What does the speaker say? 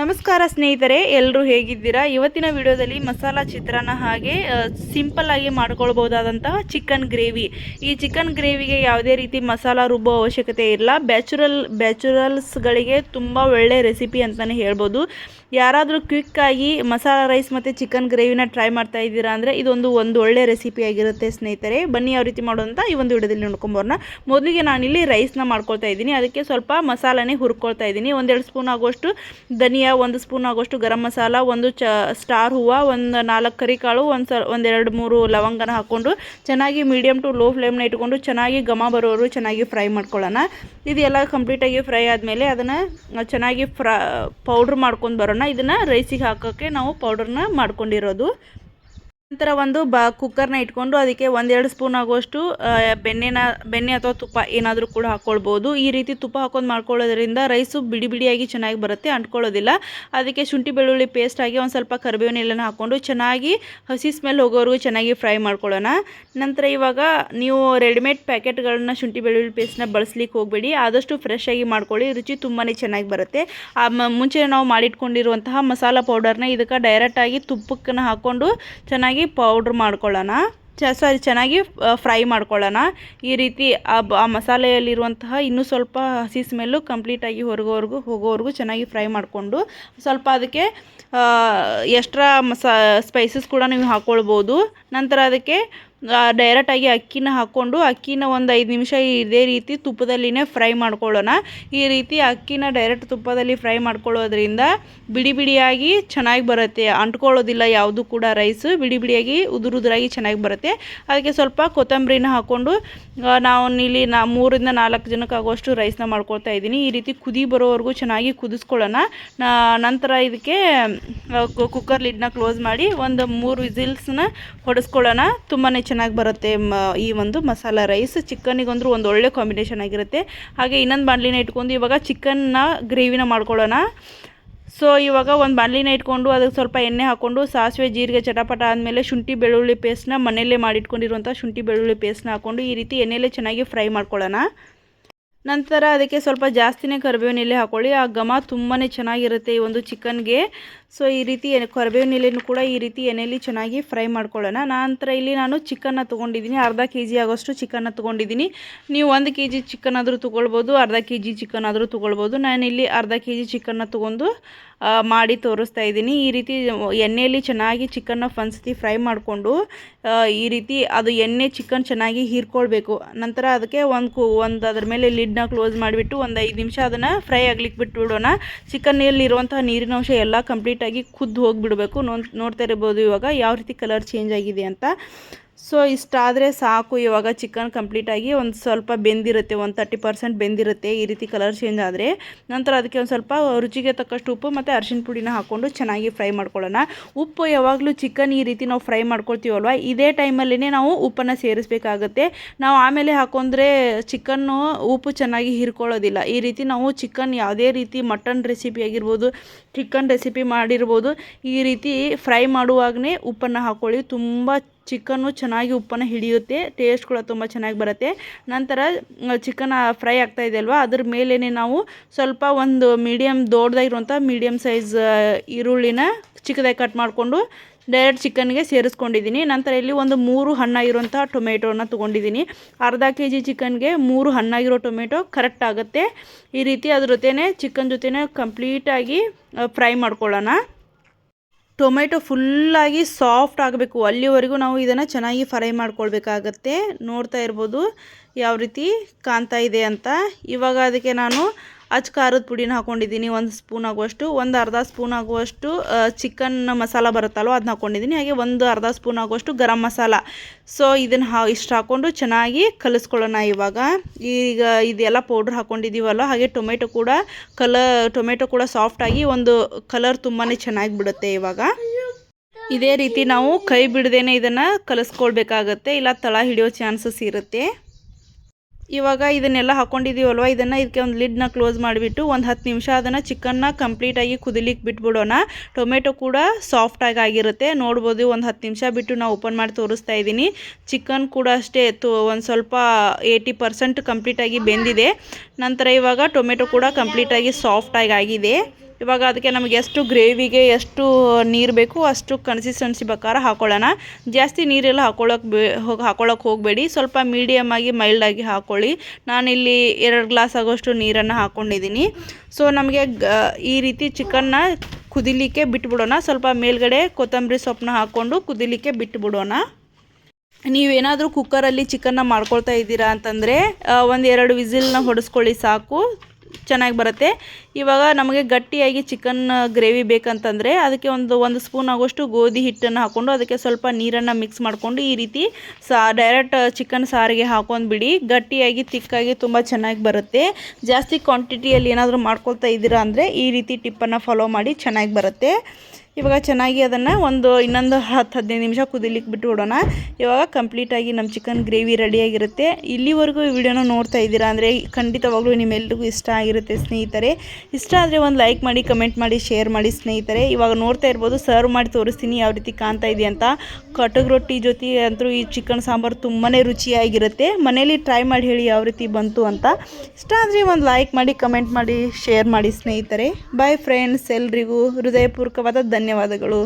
ನಮಸ್ಕಾರ ಸ್ನೇಹಿತರೆ, ಎಲ್ಲರೂ ಹೇಗಿದ್ದೀರಾ? ಇವತ್ತಿನ ವಿಡಿಯೋದಲ್ಲಿ ಮಸಾಲಾ ಚಿತ್ರಾನ್ನ ಹಾಗೆ ಸಿಂಪಲ್ ಆಗಿ ಮಾಡ್ಕೊಳ್ಬಹುದಾದಂತಹ ಚಿಕನ್ ಗ್ರೇವಿ. ಈ ಚಿಕನ್ ಗ್ರೇವಿಗೆ ಯಾವುದೇ ರೀತಿ ಮಸಾಲ ರುಬ್ಬೋ ಅವಶ್ಯಕತೆ ಇಲ್ಲ. ಬ್ಯಾಚುರಲ್ಸ್ಗಳಿಗೆ ತುಂಬ ಒಳ್ಳೆ ರೆಸಿಪಿ ಅಂತಲೇ ಹೇಳ್ಬೋದು. ಯಾರಾದರೂ ಕ್ವಿಕ್ಕಾಗಿ ಮಸಾಲ ರೈಸ್ ಮತ್ತು ಚಿಕನ್ ಗ್ರೇವಿನ ಟ್ರೈ ಮಾಡ್ತಾ ಇದ್ದೀರಾ ಅಂದರೆ ಇದೊಂದು ಒಳ್ಳೆ ರೆಸಿಪಿ ಆಗಿರುತ್ತೆ ಸ್ನೇಹಿತರೆ. ಬನ್ನಿ ಯಾವ ರೀತಿ ಮಾಡೋದು ಅಂತ ಈ ಒಂದು ವಿಡಿಯೋದಲ್ಲಿ ನೋಡ್ಕೊಂಬೋಣ. ಮೊದಲಿಗೆ ನಾನಿಲ್ಲಿ ರೈಸ್ನ ಮಾಡ್ಕೊಳ್ತಾ ಇದ್ದೀನಿ. ಅದಕ್ಕೆ ಸ್ವಲ್ಪ ಮಸಾಲನೇ ಹುರ್ಕೊಳ್ತಾ ಇದ್ದೀನಿ. 1-2 ಸ್ಪೂನ್ ಆಗುವಷ್ಟು ಧನಿಯಾ, 1 ಸ್ಪೂನ್ ಆಗುವಷ್ಟು ಗರಂ ಮಸಾಲ, 1 ಸ್ಟಾರ್ ಹೂವು, 4 ಕರಿಕಾಳು, 1-2-3 ಲವಂಗನ ಹಾಕ್ಕೊಂಡು ಚೆನ್ನಾಗಿ ಮೀಡಿಯಮ್ ಟು ಲೋ ಫ್ಲೇಮ್ನ ಇಟ್ಕೊಂಡು ಚೆನ್ನಾಗಿ ಘಮ ಬರೋರು ಚೆನ್ನಾಗಿ ಫ್ರೈ ಮಾಡ್ಕೊಳ್ಳೋಣ. ಇದೆಲ್ಲ ಕಂಪ್ಲೀಟಾಗಿ ಫ್ರೈ ಆದಮೇಲೆ ಅದನ್ನು ಚೆನ್ನಾಗಿ ಪೌಡ್ರ್ ಮಾಡ್ಕೊಂಡು ಬರೋಣ. ಇದನ್ನು ರೈಸಿಗೆ ಹಾಕೋಕ್ಕೆ ನಾವು ಪೌಡರ್ನ ಮಾಡ್ಕೊಂಡಿರೋದು. ನಂತರ ಒಂದು ಕುಕ್ಕರ್ನ ಇಟ್ಕೊಂಡು ಅದಕ್ಕೆ 1-2 ಸ್ಪೂನ್ ಆಗುವಷ್ಟು ಬೆಣ್ಣೆ ಅಥವಾ ತುಪ್ಪ ಏನಾದರೂ ಕೂಡ ಹಾಕ್ಕೊಳ್ಬೋದು. ಈ ರೀತಿ ತುಪ್ಪ ಹಾಕೊಂಡು ಮಾಡ್ಕೊಳ್ಳೋದ್ರಿಂದ ರೈಸು ಬಿಡಿ ಬಿಡಿಯಾಗಿ ಚೆನ್ನಾಗಿ ಬರುತ್ತೆ, ಅಂಟ್ಕೊಳ್ಳೋದಿಲ್ಲ. ಅದಕ್ಕೆ ಶುಂಠಿ ಬೆಳ್ಳುಳ್ಳಿ ಪೇಸ್ಟ್ ಆಗಿ ಒಂದು ಸ್ವಲ್ಪ ಕರಿಬೇವಿನ ಎಲೆನ ಹಾಕ್ಕೊಂಡು ಚೆನ್ನಾಗಿ ಹಸಿ ಸ್ಮೆಲ್ ಹೋಗೋವರೆಗೂ ಚೆನ್ನಾಗಿ ಫ್ರೈ ಮಾಡ್ಕೊಳ್ಳೋಣ. ನಂತರ ಇವಾಗ ನೀವು ರೆಡಿಮೇಡ್ ಪ್ಯಾಕೆಟ್ಗಳನ್ನ ಶುಂಠಿ ಬೆಳ್ಳುಳ್ಳಿ ಪೇಸ್ಟ್ನ ಬಳಸ್ಲಿಕ್ಕೆ ಹೋಗಬೇಡಿ. ಆದಷ್ಟು ಫ್ರೆಶ್ ಆಗಿ ಮಾಡ್ಕೊಳ್ಳಿ, ರುಚಿ ತುಂಬಾ ಚೆನ್ನಾಗಿ ಬರುತ್ತೆ. ಮುಂಚೆ ನಾವು ಮಾಡಿಟ್ಕೊಂಡಿರುವಂತಹ ಮಸಾಲ ಪೌಡರ್ನ ಇದಕ್ಕೆ ಡೈರೆಕ್ಟಾಗಿ ತುಪ್ಪಕ್ಕನ್ನು ಹಾಕ್ಕೊಂಡು ಚೆನ್ನಾಗಿ ಪೌಡ್ರ್ ಮಾಡ್ಕೊಳ್ಳೋಣ. ಚೆನ್ನಾಗಿ ಫ್ರೈ ಮಾಡ್ಕೊಳ್ಳೋಣ. ಈ ರೀತಿ ಆ ಮಸಾಲೆಯಲ್ಲಿರುವಂತಹ ಇನ್ನೂ ಸ್ವಲ್ಪ ಹಸಿ ಸ್ಮೆಲ್ಲು ಕಂಪ್ಲೀಟಾಗಿ ಹೋಗೋವರೆಗೂ ಚೆನ್ನಾಗಿ ಫ್ರೈ ಮಾಡಿಕೊಂಡು ಸ್ವಲ್ಪ ಅದಕ್ಕೆ ಎಕ್ಸ್ಟ್ರಾ ಸ್ಪೈಸಸ್ ಕೂಡ ನೀವು ಹಾಕ್ಕೊಳ್ಬೋದು. ನಂತರ ಅದಕ್ಕೆ ಡೈರೆಕ್ಟಾಗಿ ಅಕ್ಕಿನ ಹಾಕ್ಕೊಂಡು ಅಕ್ಕಿನ ಒಂದು 5 ನಿಮಿಷ ಇದೇ ರೀತಿ ತುಪ್ಪದಲ್ಲಿನೇ ಫ್ರೈ ಮಾಡ್ಕೊಳ್ಳೋಣ. ಈ ರೀತಿ ಅಕ್ಕಿನ ಡೈರೆಕ್ಟ್ ತುಪ್ಪದಲ್ಲಿ ಫ್ರೈ ಮಾಡ್ಕೊಳ್ಳೋದ್ರಿಂದ ಬಿಡಿ ಬಿಡಿಯಾಗಿ ಚೆನ್ನಾಗಿ ಬರುತ್ತೆ, ಅಂಟ್ಕೊಳ್ಳೋದಿಲ್ಲ ಯಾವುದು ಕೂಡ. ರೈಸು ಬಿಡಿ ಬಿಡಿಯಾಗಿ ಉದುರಾಗಿ ಚೆನ್ನಾಗಿ ಬರುತ್ತೆ. ಅದಕ್ಕೆ ಸ್ವಲ್ಪ ಕೊತ್ತಂಬರಿನ ಹಾಕ್ಕೊಂಡು ನಾವು ಇಲ್ಲಿ 3-4 ಜನಕ್ಕಾಗುವಷ್ಟು ರೈಸ್ನ ಮಾಡ್ಕೊಳ್ತಾ ಇದ್ದೀನಿ. ಈ ರೀತಿ ಕುದಿ ಬರೋವರೆಗೂ ಚೆನ್ನಾಗಿ ಕುದಿಸ್ಕೊಳ್ಳೋಣ. ನಂತರ ಇದಕ್ಕೆ ಕುಕ್ಕರ್ ಲಿಡ್ನ ಕ್ಲೋಸ್ ಮಾಡಿ ಒಂದು 3 ವಿಸಿಲ್ಸ್ನ ಹೊಡೆಸ್ಕೊಳ್ಳೋಣ. ತುಂಬಾ ಚೆನ್ನಾಗಿ ಬರುತ್ತೆ ಈ ಒಂದು ಮಸಾಲ ರೈಸ್. ಚಿಕನ್ನಿಗಂದ್ರೂ ಒಂದು ಒಳ್ಳೆ ಕಾಂಬಿನೇಷನ್ ಆಗಿರುತ್ತೆ. ಹಾಗೆ ಇನ್ನೊಂದು ಬಾಣಲಿನ ಇಟ್ಕೊಂಡು ಇವಾಗ ಚಿಕನ್ನ ಗ್ರೇವಿನ ಮಾಡ್ಕೊಳ್ಳೋಣ. ಸೊ ಇವಾಗ ಒಂದು ಬಾಣಲಿನ ಇಟ್ಕೊಂಡು ಅದಕ್ಕೆ ಸ್ವಲ್ಪ ಎಣ್ಣೆ ಹಾಕ್ಕೊಂಡು ಸಾಸಿವೆ ಜೀರಿಗೆ ಚಟಪಟ ಆದಮೇಲೆ ಶುಂಠಿ ಬೆಳ್ಳುಳ್ಳಿ ಪೇಸ್ಟ್ನ ಮನೆಯಲ್ಲೇ ಮಾಡಿಟ್ಕೊಂಡಿರುವಂಥ ಶುಂಠಿ ಬೆಳ್ಳುಳ್ಳಿ ಪೇಸ್ಟ್ನ ಹಾಕ್ಕೊಂಡು ಈ ರೀತಿ ಎಣ್ಣೆಯಲ್ಲೇ ಚೆನ್ನಾಗಿ ಫ್ರೈ ಮಾಡ್ಕೊಳ್ಳೋಣ. ನಂತರ ಅದಕ್ಕೆ ಸ್ವಲ್ಪ ಜಾಸ್ತಿನೇ ಕರಿಬೇವಿನ ಎಲೆ ಹಾಕ್ಕೊಳ್ಳಿ. ಆ ಘಮ ತುಂಬಾ ಚೆನ್ನಾಗಿರುತ್ತೆ ಈ ಒಂದು ಚಿಕನ್ಗೆ. ಸೊ ಈ ರೀತಿ ಕರಿಬೇವಿನ ಎಲೆನೂ ಕೂಡ ಈ ರೀತಿ ಎಣ್ಣೆಯಲ್ಲಿ ಚೆನ್ನಾಗಿ ಫ್ರೈ ಮಾಡ್ಕೊಳ್ಳೋಣ. ನಂತರ ಇಲ್ಲಿ ನಾನು ಚಿಕನ್ನ ತೊಗೊಂಡಿದ್ದೀನಿ, ಅರ್ಧ kg ಆಗೋಷ್ಟು ಚಿಕನ್ನ ತೊಗೊಂಡಿದ್ದೀನಿ. ನೀವು 1 kg ಚಿಕನ್ ಆದರೂ ತೊಗೊಳ್ಬೋದು, ಅರ್ಧ kg ಚಿಕನ್ ಆದರೂ ತೊಗೊಳ್ಬೋದು. ನಾನಿಲ್ಲಿ ಅರ್ಧ kg ಚಿಕನ್ನ ತೊಗೊಂಡು ಮಾಡಿ ತೋರಿಸ್ತಾ ಇದ್ದೀನಿ. ಈ ರೀತಿ ಎಣ್ಣೆಯಲ್ಲಿ ಚೆನ್ನಾಗಿ ಚಿಕನ್ನ ಒಂದ್ಸತಿ ಫ್ರೈ ಮಾಡಿಕೊಂಡು ಈ ರೀತಿ ಅದು ಎಣ್ಣೆ ಚಿಕನ್ ಚೆನ್ನಾಗಿ ಹೀರ್ಕೊಳ್ಬೇಕು. ನಂತರ ಅದಕ್ಕೆ ಒಂದು ಅದ್ರ ಮೇಲೆ ಲಿಡ್ನ ಕ್ಲೋಸ್ ಮಾಡಿಬಿಟ್ಟು ಒಂದು 5 ನಿಮಿಷ ಅದನ್ನು ಫ್ರೈ ಆಗ್ಲಿಕ್ಕೆ ಬಿಟ್ಬಿಡೋಣ. ಚಿಕನ್ನಲ್ಲಿರುವಂತಹ ನೀರಿನ ಅಂಶ ಎಲ್ಲ ಕಂಪ್ಲೀಟಾಗಿ ಕುದ್ದು ಹೋಗಿಬಿಡಬೇಕು. ನೋಡ್ತಾ ಇರ್ಬೋದು ಇವಾಗ ಯಾವ ರೀತಿ ಕಲರ್ ಚೇಂಜ್ ಆಗಿದೆ ಅಂತ. ಸೊ ಇಷ್ಟಾದರೆ ಸಾಕು. ಇವಾಗ ಚಿಕನ್ ಕಂಪ್ಲೀಟಾಗಿ ಒಂದು ಸ್ವಲ್ಪ ಬೆಂದಿರುತ್ತೆ, ಒಂದು 30% ಬೆಂದಿರುತ್ತೆ. ಈ ರೀತಿ ಕಲರ್ ಚೇಂಜ್ ಆದರೆ ನಂತರ ಅದಕ್ಕೆ ಒಂದು ಸ್ವಲ್ಪ ರುಚಿಗೆ ತಕ್ಕಷ್ಟು ಉಪ್ಪು ಮತ್ತು ಅರಿಶಿನ ಪುಡಿನ ಹಾಕ್ಕೊಂಡು ಚೆನ್ನಾಗಿ ಫ್ರೈ ಮಾಡ್ಕೊಳ್ಳೋಣ. ಉಪ್ಪು ಯಾವಾಗಲೂ ಚಿಕನ್ ಈ ರೀತಿ ನಾವು ಫ್ರೈ ಮಾಡ್ಕೊಳ್ತೀವಲ್ವ, ಇದೇ ಟೈಮಲ್ಲೇ ನಾವು ಉಪ್ಪನ್ನು ಸೇರಿಸಬೇಕಾಗತ್ತೆ. ನಾವು ಆಮೇಲೆ ಹಾಕೊಂಡ್ರೆ ಚಿಕನ್ನು ಉಪ್ಪು ಚೆನ್ನಾಗಿ ಹೀರ್ಕೊಳ್ಳೋದಿಲ್ಲ. ಈ ರೀತಿ ನಾವು ಚಿಕನ್ ಯಾವುದೇ ರೀತಿ ಮಟನ್ ರೆಸಿಪಿ ಆಗಿರ್ಬೋದು, ಚಿಕನ್ ರೆಸಿಪಿ ಮಾಡಿರ್ಬೋದು, ಈ ರೀತಿ ಫ್ರೈ ಮಾಡುವಾಗಲೇ ಉಪ್ಪನ್ನು ಹಾಕ್ಕೊಳ್ಳಿ. ತುಂಬ ಚಿಕನ್ನು ಚೆನ್ನಾಗಿ ಉಪ್ಪನ್ನು ಹಿಡಿಯುತ್ತೆ, ಟೇಸ್ಟ್ ಕೂಡ ತುಂಬ ಚೆನ್ನಾಗಿ ಬರುತ್ತೆ. ನಂತರ ಚಿಕನ್ ಫ್ರೈ ಆಗ್ತಾ ಇದೆ ಅಲ್ವಾ, ಅದ್ರ ಮೇಲೇ ನಾವು ಸ್ವಲ್ಪ ಒಂದು ದೊಡ್ಡದಾಗಿರುವಂಥ ಮೀಡಿಯಮ್ ಸೈಜ್ ಈರುಳ್ಳಿನ ಚಿಕ್ಕದಾಗಿ ಕಟ್ ಮಾಡಿಕೊಂಡು ಡೈರೆಕ್ಟ್ ಚಿಕನ್ಗೆ ಸೇರಿಸ್ಕೊಂಡಿದ್ದೀನಿ. ನಂತರ ಇಲ್ಲಿ ಒಂದು 3 ಹಣ್ಣಾಗಿರುವಂಥ ಟೊಮೆಟೋನ ತೊಗೊಂಡಿದ್ದೀನಿ. ಅರ್ಧ kg ಚಿಕನ್ಗೆ 3 ಹಣ್ಣಾಗಿರೋ ಟೊಮೆಟೊ ಕರೆಕ್ಟ್ ಆಗುತ್ತೆ. ಈ ರೀತಿ ಅದ್ರ ಜೊತೆನೇ ಚಿಕನ್ ಜೊತೆನೇ ಕಂಪ್ಲೀಟಾಗಿ ಫ್ರೈ ಮಾಡ್ಕೊಳ್ಳೋಣ. ಟೊಮೆಟೊ ಫುಲ್ಲಾಗಿ ಸಾಫ್ಟ್ ಆಗಬೇಕು, ಅಲ್ಲಿವರೆಗೂ ನಾವು ಇದನ್ನು ಚೆನ್ನಾಗಿ ಫ್ರೈ ಮಾಡ್ಕೊಳ್ಬೇಕಾಗತ್ತೆ. ನೋಡ್ತಾ ಇರ್ಬೋದು ಯಾವ ರೀತಿ ಕಾಣ್ತಾ ಇದೆ ಅಂತ. ಇವಾಗ ಅದಕ್ಕೆ ನಾನು ಖಾರದ ಪುಡಿನ ಹಾಕ್ಕೊಂಡಿದ್ದೀನಿ 1 ಸ್ಪೂನ್ ಆಗುವಷ್ಟು. ಒಂದು ಅರ್ಧ ಸ್ಪೂನ್ ಆಗುವಷ್ಟು ಚಿಕನ್ ಮಸಾಲ ಬರುತ್ತಲ್ವ ಅದನ್ನ ಹಾಕ್ಕೊಂಡಿದ್ದೀನಿ. ಹಾಗೆ ಒಂದು ಅರ್ಧ ಸ್ಪೂನ್ ಆಗುವಷ್ಟು ಗರಂ ಮಸಾಲ. ಸೊ ಇದನ್ನು ಇಷ್ಟು ಹಾಕ್ಕೊಂಡು ಚೆನ್ನಾಗಿ ಕಲಿಸ್ಕೊಳ್ಳೋಣ. ಈಗ ಇದೆಲ್ಲ ಪೌಡ್ರ್ ಹಾಕ್ಕೊಂಡಿದ್ದೀವಲ್ಲ, ಹಾಗೆ ಟೊಮೆಟೊ ಕೂಡ ಸಾಫ್ಟಾಗಿ ಒಂದು ಕಲರ್ ತುಂಬಾ ಚೆನ್ನಾಗಿ ಬಿಡುತ್ತೆ. ಇವಾಗ ಇದೇ ರೀತಿ ನಾವು ಕೈ ಬಿಡದೇನೆ ಇದನ್ನು ಕಲಿಸ್ಕೊಳ್ಬೇಕಾಗತ್ತೆ, ಇಲ್ಲ ತಳ ಹಿಡಿಯೋ ಚಾನ್ಸಸ್ ಇರುತ್ತೆ. ಇವಾಗ ಇದನ್ನೆಲ್ಲ ಹಾಕ್ಕೊಂಡಿದ್ದೀವಲ್ವ, ಇದಕ್ಕೆ ಒಂದು ಲಿಡ್ನ ಕ್ಲೋಸ್ ಮಾಡಿಬಿಟ್ಟು ಒಂದು 10 ನಿಮಿಷ ಅದನ್ನು ಚಿಕನ್ನ ಕಂಪ್ಲೀಟಾಗಿ ಕುದಿಲಿಕ್ಕೆ ಬಿಟ್ಬಿಡೋಣ. ಟೊಮೆಟೊ ಕೂಡ ಸಾಫ್ಟಾಗಿ ಆಗಿರುತ್ತೆ. ನೋಡ್ಬೋದು ಒಂದು 10 ನಿಮಿಷ ಬಿಟ್ಟು ನಾವು ಓಪನ್ ಮಾಡಿ ತೋರಿಸ್ತಾ ಇದ್ದೀನಿ. ಚಿಕನ್ ಕೂಡ ಅಷ್ಟೇ ಒಂದು ಸ್ವಲ್ಪ 80% ಕಂಪ್ಲೀಟಾಗಿ ಬೆಂದಿದೆ. ನಂತರ ಇವಾಗ ಟೊಮೆಟೊ ಕೂಡ ಕಂಪ್ಲೀಟಾಗಿ ಸಾಫ್ಟಾಗಿ ಆಗಿದೆ. ಇವಾಗ ಅದಕ್ಕೆ ನಮಗೆ ಎಷ್ಟು ಗ್ರೇವಿಗೆ ಎಷ್ಟು ನೀರು ಬೇಕು ಅಷ್ಟು ಕನ್ಸಿಸ್ಟೆನ್ಸಿ ಪ್ರಕಾರ ಹಾಕೊಳ್ಳೋಣ. ಜಾಸ್ತಿ ನೀರೆಲ್ಲ ಹಾಕೊಳ್ಳೋಕೆ ಹೋಗಬೇಡಿ, ಸ್ವಲ್ಪ ಮೀಡಿಯಮ್ ಆಗಿ ಮೈಲ್ಡಾಗಿ ಹಾಕ್ಕೊಳ್ಳಿ. ನಾನಿಲ್ಲಿ 2 ಗ್ಲಾಸ್ ಆಗೋಷ್ಟು ನೀರನ್ನು ಹಾಕ್ಕೊಂಡಿದ್ದೀನಿ. ಸೊ ನಮಗೆ ಈ ರೀತಿ ಚಿಕನ್ನ ಕುದಿಲಿಕ್ಕೆ ಬಿಟ್ಬಿಡೋಣ. ಸ್ವಲ್ಪ ಮೇಲ್ಗಡೆ ಕೊತ್ತಂಬರಿ ಸೊಪ್ಪನ್ನ ಹಾಕ್ಕೊಂಡು ಕುದಿಲಿಕ್ಕೆ ಬಿಟ್ಬಿಡೋಣ. ನೀವೇನಾದರೂ ಕುಕ್ಕರಲ್ಲಿ ಚಿಕನ್ನ ಮಾಡ್ಕೊಳ್ತಾ ಇದ್ದೀರಾ ಅಂತಂದರೆ 1-2 ವಿಸಿಲ್ನ ಹೊಡೆಸ್ಕೊಳ್ಳಿ ಸಾಕು, ಚೆನ್ನಾಗಿ ಬರುತ್ತೆ. ಇವಾಗ ನಮಗೆ ಗಟ್ಟಿಯಾಗಿ ಚಿಕನ್ ಗ್ರೇವಿ ಬೇಕಂತಂದರೆ ಅದಕ್ಕೆ ಒಂದು ಸ್ಪೂನ್ ಆಗೋಷ್ಟು ಗೋಧಿ ಹಿಟ್ಟನ್ನು ಹಾಕ್ಕೊಂಡು ಅದಕ್ಕೆ ಸ್ವಲ್ಪ ನೀರನ್ನು ಮಿಕ್ಸ್ ಮಾಡಿಕೊಂಡು ಈ ರೀತಿ ಡೈರೆಕ್ಟ್ ಚಿಕನ್ ಸಾರಿಗೆ ಹಾಕೊಂಡ್ಬಿಡಿ. ಗಟ್ಟಿಯಾಗಿ ತಿಕ್ಕಾಗಿ ತುಂಬ ಚೆನ್ನಾಗಿ ಬರುತ್ತೆ. ಜಾಸ್ತಿ ಕ್ವಾಂಟಿಟಿಯಲ್ಲಿ ಏನಾದರೂ ಮಾಡ್ಕೊಳ್ತಾ ಇದ್ದೀರಾ ಅಂದರೆ ಈ ರೀತಿ ಟಿಪ್ಪನ್ನು ಫಾಲೋ ಮಾಡಿ ಚೆನ್ನಾಗಿ ಬರುತ್ತೆ. ಇವಾಗ ಚೆನ್ನಾಗಿ ಅದನ್ನು ಇನ್ನೊಂದು 10-15 ನಿಮಿಷ ಕುದಿಲಿಕ್ಕೆ ಬಿಟ್ಬಿಡೋಣ. ಇವಾಗ ಕಂಪ್ಲೀಟಾಗಿ ನಮ್ಮ ಚಿಕನ್ ಗ್ರೇವಿ ರೆಡಿಯಾಗಿರುತ್ತೆ. ಇಲ್ಲಿವರೆಗೂ ಈ ವಿಡಿಯೋನ ನೋಡ್ತಾ ಇದ್ದೀರಾ ಅಂದರೆ ಖಂಡಿತವಾಗ್ಲೂ ನಿಮ್ಮೆಲ್ಲರಿಗೂ ಇಷ್ಟ ಆಗಿರುತ್ತೆ ಸ್ನೇಹಿತರೆ. ಇಷ್ಟ ಆದರೆ ಒಂದು ಲೈಕ್ ಮಾಡಿ, ಕಮೆಂಟ್ ಮಾಡಿ, ಶೇರ್ ಮಾಡಿ ಸ್ನೇಹಿತರೆ. ಇವಾಗ ನೋಡ್ತಾ ಇರ್ಬೋದು, ಸರ್ವ್ ಮಾಡಿ ತೋರಿಸ್ತೀನಿ ಯಾವ ರೀತಿ ಕಾಣ್ತಾ ಇದೆ ಅಂತ. ಕಟಕ್ ರೊಟ್ಟಿ ಜೊತೆ ಅಂತೂ ಈ ಚಿಕನ್ ಸಾಂಬಾರು ತುಂಬಾ ರುಚಿಯಾಗಿರುತ್ತೆ. ಮನೇಲಿ ಟ್ರೈ ಮಾಡಿ ಹೇಳಿ ಯಾವ ರೀತಿ ಬಂತು ಅಂತ. ಇಷ್ಟ ಆದರೆ ಒಂದು ಲೈಕ್ ಮಾಡಿ, ಕಮೆಂಟ್ ಮಾಡಿ, ಶೇರ್ ಮಾಡಿ ಸ್ನೇಹಿತರೆ. ಬಾಯ್ ಫ್ರೆಂಡ್ಸ್, ಎಲ್ರಿಗೂ ಹೃದಯಪೂರ್ವಕವಾದ ಧನ್ಯವಾದಗಳು.